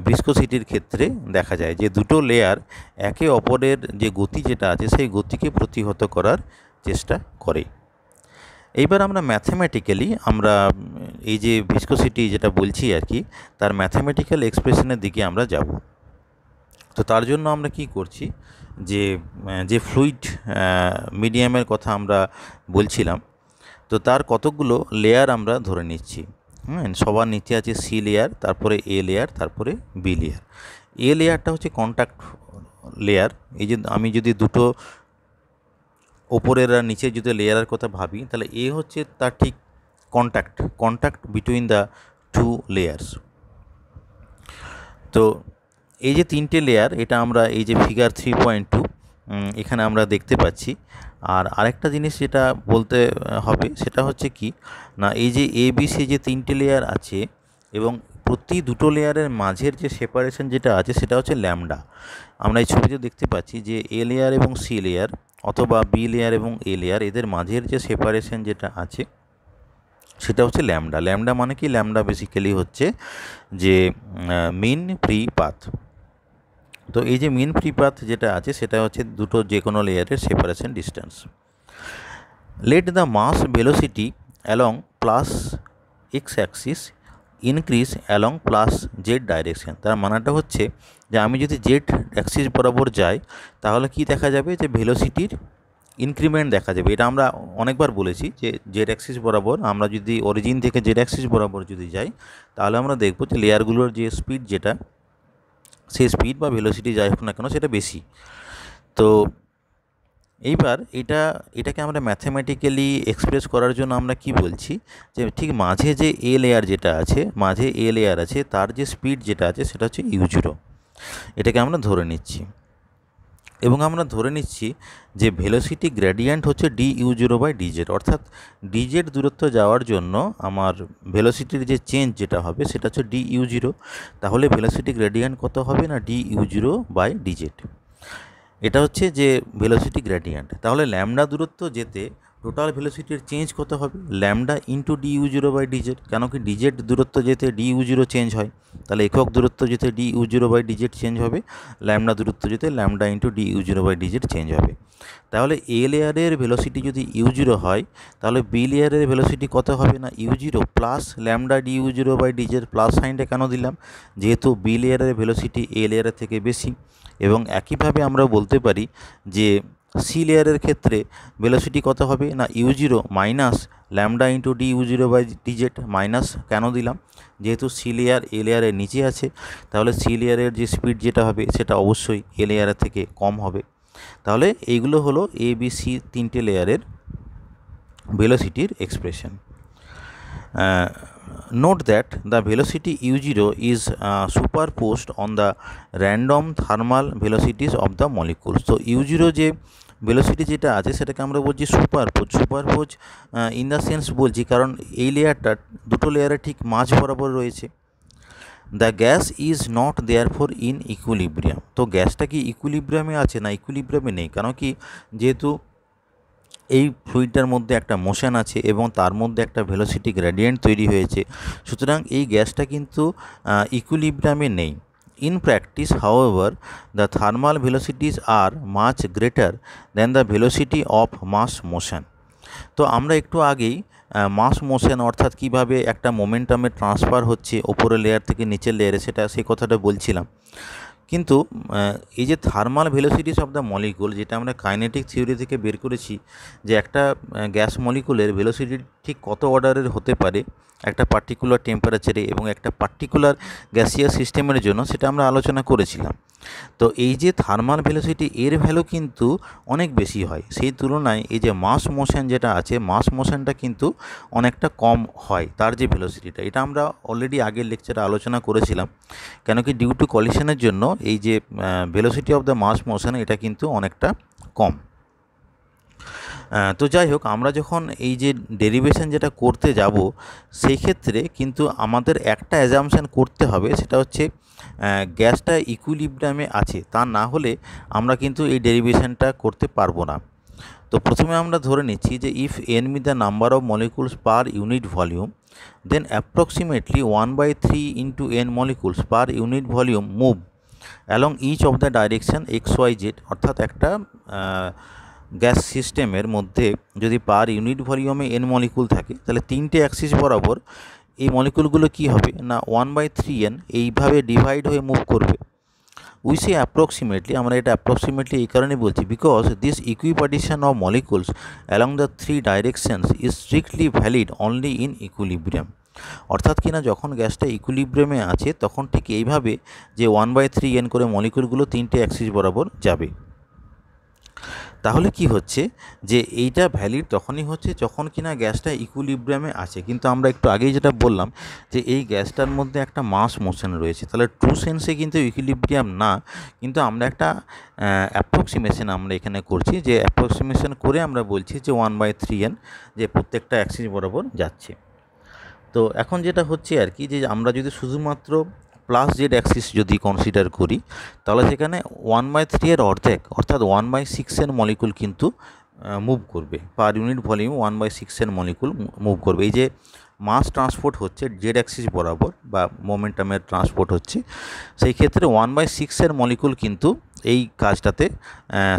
ভিসকোসিটির ক্ষেত্রে দেখা যায়, যে দুটো লেয়ার একে অপরের যে গতি যেটা আছে সেই গতিকে প্রতিহত করার চেষ্টা করে। এইবার আমরা ম্যাথমেটিক্যালি আমরা এই যে ভিসকোসিটি যেটা বলছি আর কি, তার ম্যাথমেটিক্যাল এক্সপ্রেশনের দিকে আমরা যাব। তো তার জন্য আমরা কি করছি, যে যে ফ্লুইড মিডিয়ামের কথা আমরা বলছিলাম, তো তার কতকগুলো লেয়ার আমরা ধরে নিচ্ছি। সবার নিচে আছে সি লেয়ার, তারপরে এ লেয়ার, তারপরে বি লেয়ার। এ লেয়ারটা হচ্ছে কন্ট্যাক্ট লেয়ার। এই যে আমি যদি দুটো ওপরের আর নিচের যদি লেয়ারের কথা ভাবি, তাহলে এ হচ্ছে তার ঠিক contact between the two layers. তো এই যে তিনটে লেয়ার, এটা আমরা এই যে ফিগার 3.2 এখানে আমরা দেখতে পাচ্ছি। আর আরেকটা জিনিস যেটা বলতে হবে সেটা হচ্ছে কি না, এই যে এবিসি যে তিনটে লেয়ার আছে এবং প্রতি দুটো লেয়ারের মাঝের যে সেপারেশন যেটা আছে সেটা হচ্ছে ল্যামডা। আমরা এই ছবিতে দেখতে পাচ্ছি যে এ লেয়ার এবং সি লেয়ার অথবা বি লেয়ার এবং এ লেয়ার, এদের মাঝের যে সেপারেশন যেটা আছে সেটা হচ্ছে ল্যামডা। ল্যামডা মানে কি, ল্যামডা বেসিক্যালি হচ্ছে যে মিন ফ্রি পাথ। তো এই যে মিন ফ্রি পাথ যেটা আছে সেটা হচ্ছে দুটো যে কোনো লেয়ারের separation distance. Let the mass velocity along plus x axis increase along plus z direction. তার মানেটা হচ্ছে যে আমি যদি জেড অ্যাক্সিস বরাবর যাই তাহলে কি দেখা যাবে, যে ভেলোসিটির ইনক্রিমেন্ট দেখা যাবে। এটা আমরা অনেকবার বলেছি যে জেড অ্যাক্সিস বরাবর আমরা যদি অরিজিন থেকে জেড অ্যাক্সিস বরাবর যদি যাই তাহলে আমরা দেখব যে লেয়ারগুলোর যে স্পিড যেটা, সেই স্পিড বা ভেলোসিটি যাই হোক না কেন সেটা বেশি। তো এইবার এটাকে আমরা ম্যাথমেটিক্যালি এক্সপ্রেস করার জন্য আমরা কি বলছি, যে ঠিক মাঝে যে এ লেয়ার যেটা আছে, মাঝে এ লেয়ার আছে, তার যে স্পিড যেটা আছে সেটা হচ্ছে u0। এটাকে আমরা ধরে নিচ্ছি এবং আমরা ধরে নিচ্ছি যে ভেলোসিটি গ্রেডিয়েন্ট হচ্ছে du0/dz, অর্থাৎ dz দূরত্ব যাওয়ার জন্য আমার ভেলোসিটির যে চেঞ্জ যেটা হবে সেটা হচ্ছে du0। তাহলে ভেলোসিটি গ্রেডিয়েন্ট কত হবে না, du0/dz। এটা হচ্ছে যে ভেলোসিটি গ্রেডিয়েন্ট। তাহলে ল্যামডা দূরত্ব যেতে টোটাল ভেলোসিটির চেঞ্জ কত হবে, ল্যামডা ইন্টু du0/dz। কেন কি ডিজেড দূরত্ব যেতে du0 চেঞ্জ হয়, তাহলে একক দূরত্ব যেতে du0/dz চেঞ্জ হবে, ল্যামডা দূরত্ব যেতে ল্যামডা ইন্টু du0/dz চেঞ্জ হবে। তাহলে এ লেয়ারের ভেলোসিটি যদি u0 হয় তাহলে বি লেয়ারের ভেলোসিটি কত হবে না, u0 plus lambda du0/dz। Plus সাইনটা কেন দিলাম, যেহেতু বি লেয়ারের ভেলোসিটি এ লেয়ারের থেকে বেশি। এবং একইভাবে আমরা বলতে পারি যে সি লেয়ারের ক্ষেত্রে ভেলোসিটি কত হবে না, u0 minus lambda into du0/dz। Minus কেন দিলাম, যেহেতু সি লেয়ার এ লেয়ারের নিচে আছে, তাহলে সি লেয়ারের যে স্পিড যেটা হবে সেটা অবশ্যই এ লেয়ারের থেকে কম হবে। তাহলে এইগুলো হলো এ বি সি তিনটে লেয়ারের ভেলোসিটির expression. Note that the velocity u0 is superposed on the random thermal velocities of the molecules. তো u0 যে ভেলোসিটি যেটা আছে সেটাকে আমরা বলছি সুপারপোজ ইন দ্য সেন্স বলছি কারণ এই লেয়ারটা দুটো লেয়ারের ঠিক মাঝ বরাবর রয়েছে। The gas is not therefore in equilibrium. তো গ্যাসটা কি ইকুইলিব্রিয়ামে আছে না, ইকুইলিব্রিয়ামে নেই। কারণ কি, যেহেতু এই ফ্লুইডটার মধ্যে একটা মোশন আছে এবং তার মধ্যে একটা ভেলোসিটি গ্রেডিয়েন্ট তৈরি হয়েছে, সুতরাং এই গ্যাসটা কিন্তু ইকুইলিব্রিয়ামে নেই। In practice however the thermal velocities are much greater than the velocity of mass motion. তো আমরা একটু আগেই মাস মোশন অর্থাৎ কিভাবে একটা মোমেন্টামের ট্রান্সফার হচ্ছে ওপরের লেয়ার থেকে নিচের লেয়ারে, সেই কথাটা বলছিলাম। কিন্তু এই যে থার্মাল ভেলোসিটিস অফ দ্য মলিকুল, যেটা আমরা কাইনেটিক থিওরি থেকে বের করেছি, যে একটা গ্যাস মলিকুলের ভেলোসিটি ঠিক কত অর্ডারের হতে পারে একটা পার্টিকুলার টেম্পারেচারে এবং একটা পার্টিকুলার গ্যাসিয়াস সিস্টেমের জন্য, সেটা আমরা আলোচনা করেছিলাম। তো এই যে থার্মাল ভেলোসিটি এর ভ্যালু কিন্তু অনেক বেশি হয়, সেই তুলনায় এই যে মাস মোশন যেটা আছে, মাস মোশনটা কিন্তু অনেকটা কম হয় তার যে ভেলোসিটিটা। এটা আমরা অলরেডি আগের লেকচারে আলোচনা করেছিলাম। কেন কি, ডিউ টু কলিশনের জন্য এই যে velocity of the mass motion এটা কিন্তু অনেকটা কম। তো যাই হোক, আমরা যখন এই যে ডেরিভেশন যেটা করতে যাব সেই ক্ষেত্রে কিন্তু আমাদের একটা অ্যাজাম্পশন করতে হবে, সেটা হচ্ছে গ্যাসটা ইকুইলিব্রিয়ামে আছে, তা না হলে আমরা কিন্তু এই ডেরিভেশনটা করতে পারবো না। তো প্রথমে আমরা ধরে নিচ্ছি যে if N B the number of molecules per unit volume, then approximately 1/3 into n molecules per unit volume move along each of the direction xyz, অর্থাৎ একটা গ্যাস সিস্টেমের মধ্যে যদি পার ইউনিট ভলিউমে n মলিকুল থাকে তাহলে তিনটে অ্যাক্সিস বরাবর এই মলিকুলগুলো কি হবে না 1/3n এইভাবে ডিভাইড হয়ে মুভ করবে। উই সে অ্যাপ্রক্সিমেটলি, আমরা এটা অ্যাপ্রক্সিমেটলি এই কারণে বলছি because this equipartition of molecules along the three directions is strictly valid only in equilibrium. অর্থাৎ কিনা যখন গ্যাসটা ইকুইলিব্রিয়ামে আছে তখন ঠিক এইভাবে যে 1/3n করে মলিকুলগুলো তিনটে অ্যাক্সিস বরাবর যাবে। তাহলে কি হচ্ছে যে এইটা ভ্যালিড তখনই হচ্ছে যখন কিনা গ্যাসটা ইকুইলিব্রিয়ামে আছে। কিন্তু আমরা একটু আগেই যেটা বললাম যে এই গ্যাসটার মধ্যে একটা মাস মোশন রয়েছে, তাহলে ট্রু সেন্সে কিন্তু ইকুইলিব্রিয়াম না, কিন্তু আমরা একটা অ্যাপ্রক্সিমেশন আমরা এখানে করছি, যে অ্যাপ্রক্সিমেশন করে আমরা বলছি যে 1/3n যে প্রত্যেকটা অ্যাক্সিস বরাবর যাচ্ছে। তো এখন যেটা হচ্ছে আর কি, যে আমরা যদি শুধুমাত্র প্লাস জেড অ্যাক্সিস যদি কনসিডার করি তাহলে সেখানে 1/3 এর অর্ধেক অর্থাৎ 1/6 এর মলিকুল কিন্তু মুভ করবে, পার ইউনিট ভলিউম 1/6 এর মলিকুল মুভ করবে। এই যে মাস ট্রান্সপোর্ট হচ্ছে জেড অ্যাক্সিস বরাবর বা মোমেন্টামের ট্রান্সপোর্ট হচ্ছে, সেই ক্ষেত্রে 1/6 এর মলিকুল কিন্তু এই কাজটাতে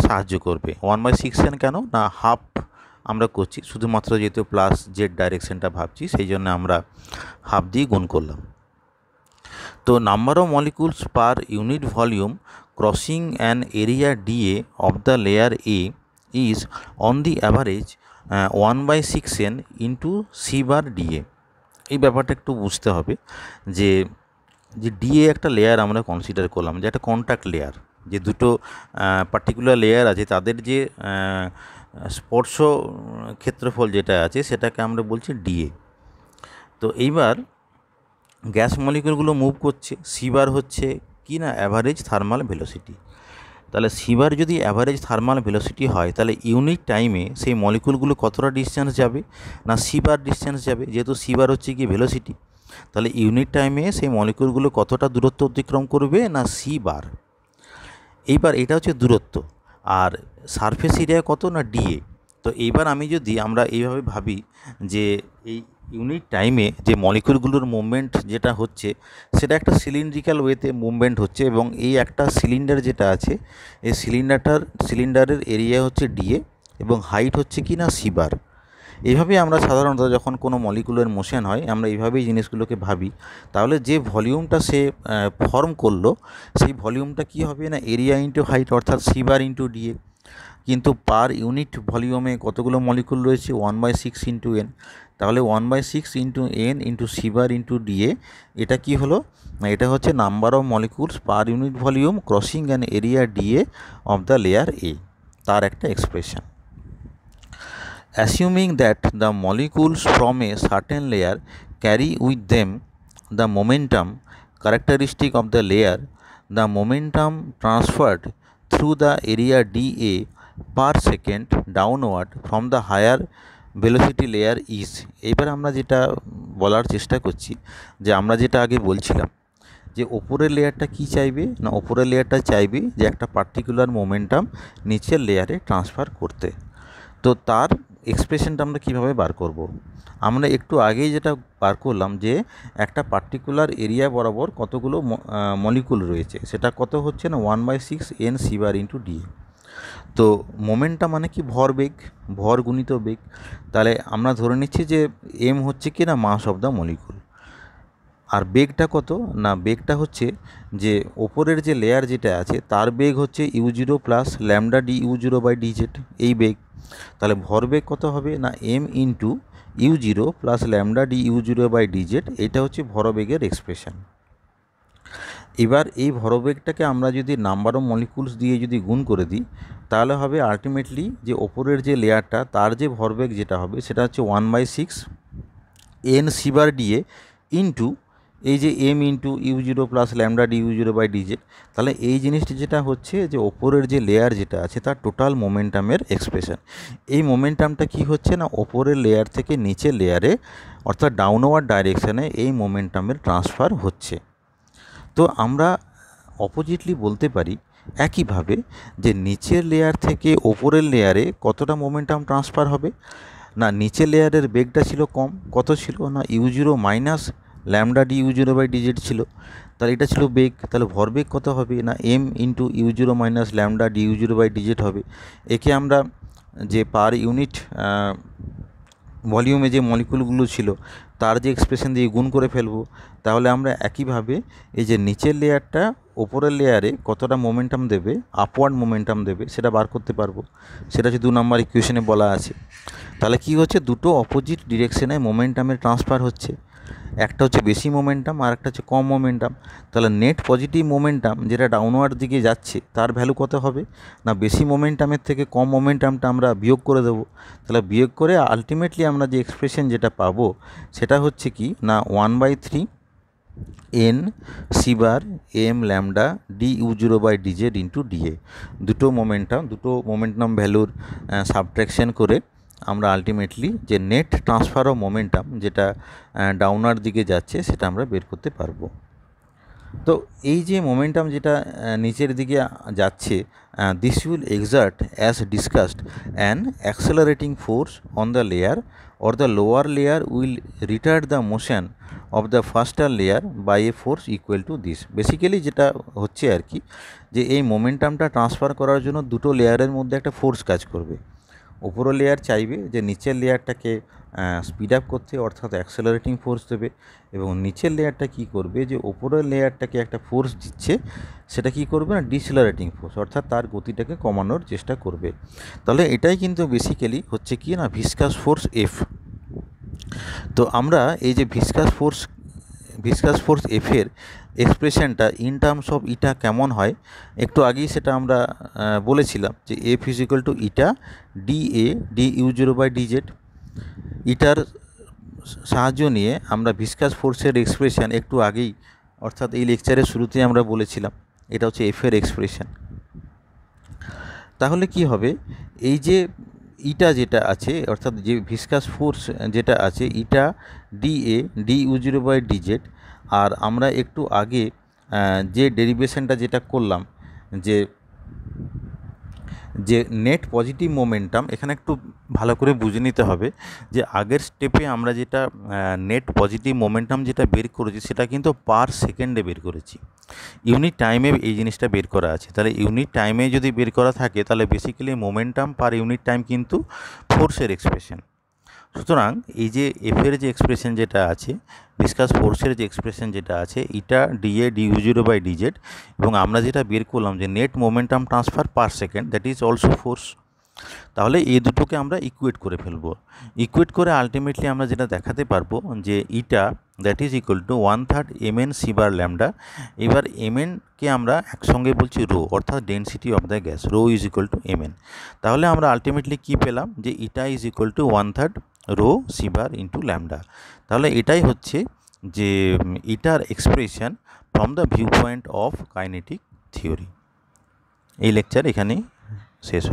সাহায্য করবে। 1/6 কেন না হাফ আমরা করছি, শুধুমাত্র যেহেতু প্লাস জেড ডাইরেকশনটা ভাবছি সেই জন্য আমরা হাফ দিয়ে গুণ করলাম। তো number of molecules per unit volume crossing an area DA of the layer A is on the average 1/6n into C bar dA. এই ব্যাপারটা একটু বুঝতে হবে যে ডিএ একটা লেয়ার আমরা কনসিডার করলাম, যে একটা কন্ট্যাক্ট লেয়ার, যে দুটো পার্টিকুলার লেয়ার আছে তাদের যে স্পর্শ ক্ষেত্রফল যেটা আছে সেটাকে আমরা বলছি ডিএ। তো এইবার গ্যাস মলিকুলগুলো মুভ করছে, সিবার হচ্ছে কি না অ্যাভারেজ থার্মাল ভেলোসিটি। তাহলে সিবার যদি অ্যাভারেজ থার্মাল ভেলোসিটি হয় তাহলে ইউনিট টাইমে সেই মলিকুলগুলো কতটা ডিস্টেন্স যাবে না সিবার ডিস্টেন্স যাবে, যেহেতু সিবার হচ্ছে কি ভেলোসিটি, তাহলে ইউনিট টাইমে সেই মলিকুলগুলো কতটা দূরত্ব অতিক্রম করবে না সি বার। এইবার এটা হচ্ছে দূরত্ব, আর সারফেস এরিয়া কত না ডিএ। তো এইবার আমরা এইভাবে ভাবি যে এই ইউনিট টাইমে যে মলিকুলগুলোর মুভমেন্ট যেটা হচ্ছে সেটা একটা সিলিন্ড্রিক্যাল ওয়েতে মুভমেন্ট হচ্ছে, এবং এই একটা সিলিন্ডার যেটা আছে এই সিলিন্ডারের এরিয়া হচ্ছে ডিএ এবং হাইট হচ্ছে কি না সি বার। এইভাবেই আমরা সাধারণত যখন কোনো মলিকুলের মোশন হয় আমরা এইভাবেই জিনিসগুলোকে ভাবি। তাহলে যে ভলিউমটা সে ফর্ম করলো সেই ভলিউমটা কি হবে না এরিয়া ইন্টু হাইট অর্থাৎ সি বার ইন্টু ডিএ। কিন্তু পার ইউনিট ভলিউমে কতগুলো মলিকুল রয়েছে 1/6 ইন্টু এন, তাহলে 1/6 into N into C bar into DA, এটা কি হলো না এটা হচ্ছে number of molecules per unit volume crossing an area DA of the layer A, তার একটা expression. Assuming that the molecules from a certain layer carry with them the momentum characteristic of the layer, the momentum transferred through the area dA per second downward from the higher velocity layer is। এবার আমরা যেটা বলার চেষ্টা করছি যে আমরা যেটা আগে বলছিলাম যে ওপরের লেয়ারটা কি চাইবে না ওপরের লেয়ারটা চাইবে যে একটা পার্টিকুলার মোমেন্টাম নিচের লেয়ারে ট্রান্সফার করতে। তো তার এক্সপ্রেশনটা আমরা কীভাবে বার করব, আমরা একটু আগেই যেটা বার করলাম যে একটা পার্টিকুলার এরিয়া বরাবর কতগুলো মলিকুল রয়েছে, সেটা কত হচ্ছে না 1/6 n c bar into dA. তো মোমেন্টটা মানে কি ভরবেগ, ভর গুণিত বেগ। তাহলে আমরা ধরে নিচ্ছি যে এম হচ্ছে কি না মাস অফ দ্য মলিকুল, আর বেগটা কত না বেগটা হচ্ছে যে ওপরের যে লেয়ার যেটা আছে তার বেগ হচ্ছে u0 plus lambda d u0 by dz, এই বেগ। তাহলে ভরবেগ কত হবে না m into u0 plus lambda d u0 by dz, এটা হচ্ছে ভরবেগের এক্সপ্রেশন। এবার এই ভরবেগটাকে আমরা যদি নাম্বার অফ মলিকুলস দিয়ে যদি গুণ করে দিই তাহলে হবে আলটিমেটলি যে ওপরের যে লেয়ারটা তার যে ভরবেগ যেটা হবে সেটা হচ্ছে 1/6 n c bar dA into এই যে m into u0 plus lambda d u0 by dz. তাহলে এই জিনিসটি যেটা হচ্ছে যে ওপরের যে লেয়ার যেটা আছে তার টোটাল মোমেন্টামের এক্সপ্রেশন। এই মোমেন্টামটা কি হচ্ছে না ওপরের লেয়ার থেকে নিচের লেয়ারে অর্থাৎ ডাউনওয়ার্ড ডাইরেকশানে এই মোমেন্টামের ট্রান্সফার হচ্ছে। তো আমরা অপোজিটলি বলতে পারি একইভাবে যে নিচের লেয়ার থেকে ওপরের লেয়ারে কতটা মোমেন্টাম ট্রান্সফার হবে না নিচের লেয়ারের বেগটা ছিল কম, কত ছিল না u0 মাইনাস ল্যামডা du0/dz ছিল, তাহলে এটা ছিল বেগ, তাহলে ভরবেগ কত হবে না m into u0 minus lambda du0/dz হবে। একে আমরা যে পার ইউনিট ভলিউমে যে মলিকুলগুলো ছিল তার যে এক্সপ্রেশন দিয়ে গুণ করে ফেলবো, তাহলে আমরা একইভাবে এই যে নিচের লেয়ারটা ওপরের লেয়ারে কতটা মোমেন্টাম দেবে, আপওয়ার্ড মোমেন্টাম দেবে, সেটা বার করতে পারবো। সেটা হচ্ছে 2 নম্বর ইকুয়েশনে বলা আছে। তাহলে কি হচ্ছে, দুটো অপোজিট ডিরেকশনে মোমেন্টামের ট্রান্সফার হচ্ছে, একটা হচ্ছে বেশি মোমেন্টাম আর একটা হচ্ছে কম মোমেন্টাম। তাহলে নেট পজিটিভ মোমেন্টাম যেটা ডাউনওয়ার্ড দিকে যাচ্ছে তার ভ্যালু কত হবে না বেশি মোমেন্টামের থেকে কম মোমেন্টামটা আমরা বিয়োগ করে দেবো। তাহলে বিয়োগ করে আলটিমেটলি আমরা যে এক্সপ্রেশন যেটা পাবো সেটা হচ্ছে কি না 1/3 n c বার m lambda du0/dz into dA। দুটো মোমেন্টাম ভ্যালুর সাবট্রাকশন করে আমরা আলটিমেটলি যে নেট ট্রান্সফার অফ মোমেন্টাম যেটা ডাউনার দিকে যাচ্ছে সেটা আমরা বের করতে পারবো। তো এই যে মোমেন্টাম যেটা নিচের দিকে যাচ্ছে, this will excerpt as discussed an accelerating force on the layer or the lower layer will retard the motion of the faster layer by a force equal to this। Basically যেটা হচ্ছে আর কি, যে এই মোমেন্টামটা transfer করার জন্য দুটো লেয়ারের মধ্যে একটা ফোর্স কাজ করবে। উপরের লেয়ার চাইবে যে নিচের লেয়ারটাকে স্পিড আপ করতে, অর্থাৎ অ্যাক্সেলারেটিং ফোর্স দেবে, এবং নিচের লেয়ারটা কি করবে, যে উপরের লেয়ারটাকে একটা ফোর্স দিচ্ছে সেটা কি করবে না ডিসেলারেটিং ফোর্স, অর্থাৎ তার গতিটাকে কমানোর চেষ্টা করবে। তাহলে এটাই কিন্তু বেসিক্যালি হচ্ছে কি না ভিসকাস ফোর্স এফ। তো আমরা এই যে ভিসকাস ফোর্স এফের এক্সপ্রেশনটা ইন টার্মস অফ ইটা কেমন হয়, একটু আগেই সেটা আমরা বলেছিলাম যে F is equal to eta dA du0/dz। ইটার সাহায্য নিয়ে আমরা ভিসকাস ফোর্সের এক্সপ্রেশন একটু আগেই অর্থাৎ এই লেকচারের শুরুতে আমরা বলেছিলাম, এটা হচ্ছে এফের এক্সপ্রেশন। তাহলে কি হবে, এই যে ইটা যেটা আছে অর্থাৎ যে ভিসকাস ফোর্স যেটা আছে ইটা dA du0/dz, আর আমরা একটু আগে যে ডেরিভেশনটা যেটা করলাম যে নেট পজিটিভ মোমেন্টাম, এখানে একটু ভালো করে বুঝে নিতে হবে যে আগের স্টেপে আমরা যেটা নেট পজিটিভ মোমেন্টাম যেটা বের করেছি সেটা কিন্তু পার সেকেন্ডে বের করেছি, ইউনিট টাইমে এই জিনিসটা বের করা আছে। তাহলে ইউনিট টাইমে যদি বের করা থাকে তাহলে basically momentum per unit time কিন্তু ফোর্সের এক্সপ্রেশন। সুতরাং এই যে এফের যে এক্সপ্রেশন যেটা আছে, ভিসকাস ফোর্সের যে এক্সপ্রেশন যেটা আছে ইটা dA du0/dz, এবং আমরা যেটা বের করলাম যে net momentum transfer per second, that is also force. তাহলে এই দুটোকে আমরা ইকুয়েট করে ফেলবো। ইকুয়েট করে আলটিমেটলি আমরা যেটা দেখাতে পারবো যে eta that is equal to 1/3 mn c bar lambda. এবার mnকে আমরা একসঙ্গে বলছি রো, অর্থাৎ density of the gas, rho is equal to mn। তাহলে আমরা আলটিমেটলি কী পেলাম যে eta is equal to 1/3 rho c bar into lambda. তাহলে এটাই হচ্ছে যে ইটার expression from the view point of kinetic theory. এই লেকচার এখানেই শেষ।